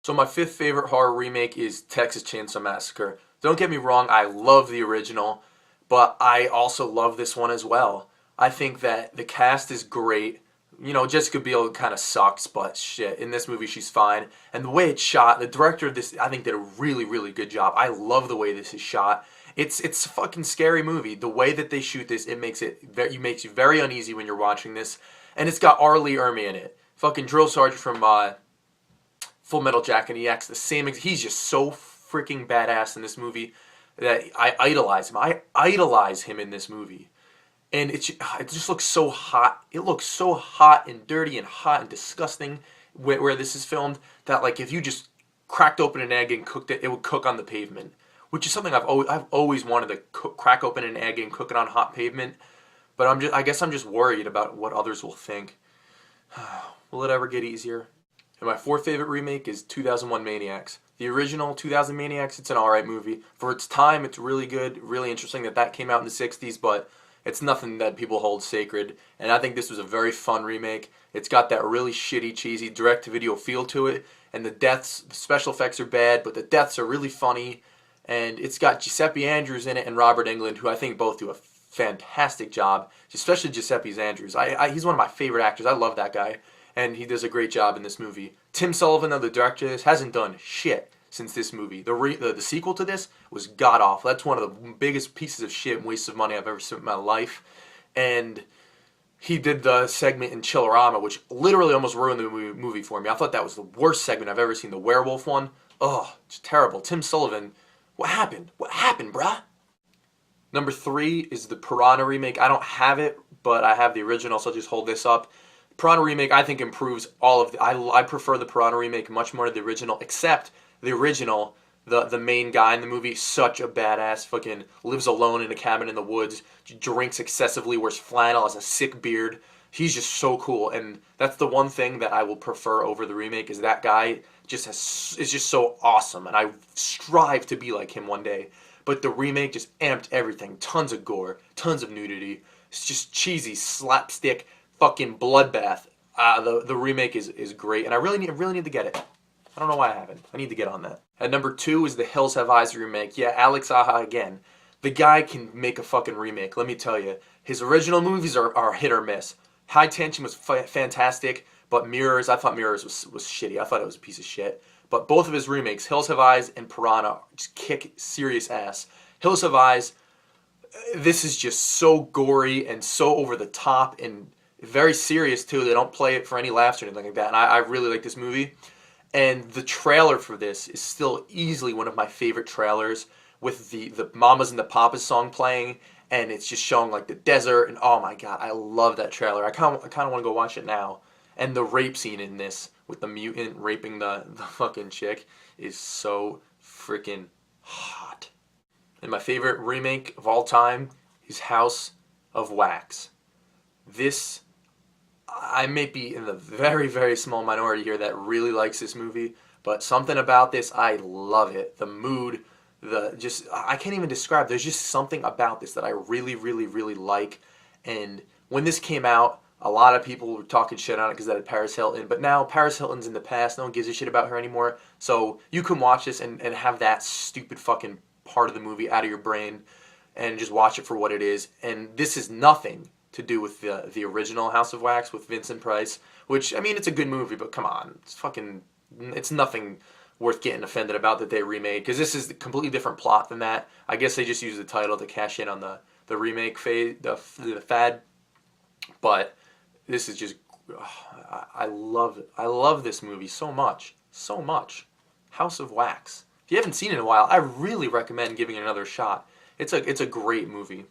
So my fifth favorite horror remake is Texas Chainsaw Massacre. Don't get me wrong, I love the original, but I also love this one as well. I think that the cast is great. You know, Jessica Biel kind of sucks, but shit, in this movie she's fine. And the way it's shot, the director of this, I think, did a really, really good job. I love the way this is shot. It's a fucking scary movie. The way that they shoot this, makes you very uneasy when you're watching this. And it's got R. Lee Ermey in it, fucking drill sergeant from Full Metal Jacket. He acts the same. He's just so freaking badass in this movie that I idolize him. I idolize him in this movie, and it just looks so hot. It looks so hot and dirty and hot and disgusting where this is filmed that, like, if you just cracked open an egg and cooked it, it would cook on the pavement, which is something I've always wanted to crack open an egg and cook it on hot pavement. But I guess I'm just worried about what others will think. Will it ever get easier? And my fourth favorite remake is 2001 Maniacs. The original 2000 Maniacs, it's an alright movie. For its time, it's really good, really interesting that came out in the 60s, but it's nothing that people hold sacred. And I think this was a very fun remake. It's got that really shitty, cheesy, direct-to-video feel to it. And the special effects are bad, but the deaths are really funny. And it's got Giuseppe Andrews in it and Robert Englund, who I think both do a fantastic job, especially Giuseppe Andrews. He's one of my favorite actors. I love that guy. And he does a great job in this movie. Tim Sullivan, though, the director of this, hasn't done shit since this movie. The sequel to this was god-awful. That's one of the biggest pieces of shit and wastes of money I've ever seen in my life. And he did the segment in Chillerama, which literally almost ruined the movie for me. I thought that was the worst segment I've ever seen, the werewolf one. Oh, it's terrible. Tim Sullivan, what happened? What happened, bruh? Number 3 is the Piranha remake. I don't have it, but I have the original, so I'll just hold this up. Piranha remake, I think, improves all of the... I prefer the Piranha remake much more to the original, except the original, the main guy in the movie, such a badass, fucking lives alone in a cabin in the woods, drinks excessively, wears flannel, has a sick beard. He's just so cool, and that's the one thing that I will prefer over the remake, is that guy is just so awesome, and I strive to be like him one day. But the remake just amped everything. Tons of gore, tons of nudity. It's just cheesy, slapstick, fucking bloodbath. The remake is great, and I really need to get it. I don't know why I haven't. I need to get on that. At number 2 is the Hills Have Eyes remake. Yeah, Alex Aha again. The guy can make a fucking remake, let me tell you. His original movies are hit or miss. High Tension was fantastic, but Mirrors, I thought Mirrors was shitty. I thought it was a piece of shit. But both of his remakes, Hills Have Eyes and Piranha, just kick serious ass. Hills Have Eyes, this is just so gory and so over the top and very serious too. They don't play it for any laughs or anything like that. And I really like this movie. And the trailer for this is still easily one of my favorite trailers, with the Mamas and the Papas song playing, and it's just showing like the desert, and oh my god, I love that trailer. I kind of want to go watch it now. And the rape scene in this, with the mutant raping the fucking chick, is so freaking hot. And my favorite remake of all time is House of Wax. This, I may be in the very, very small minority here that really likes this movie, but something about this, I love it. The mood, I can't even describe. There's just something about this that I really, really, really like. And when this came out, a lot of people were talking shit on it because it had Paris Hilton, but now Paris Hilton's in the past. No one gives a shit about her anymore. So you can watch this and have that stupid fucking part of the movie out of your brain and just watch it for what it is. And this is nothing to do with the original House of Wax with Vincent Price, which, I mean, it's a good movie, but come on, it's nothing worth getting offended about that they remade, because this is a completely different plot than that. I guess they just used the title to cash in on the remake phase, the fad, but this is just, I love it. I love this movie so much, so much. House of Wax. If you haven't seen it in a while, I really recommend giving it another shot. It's a great movie.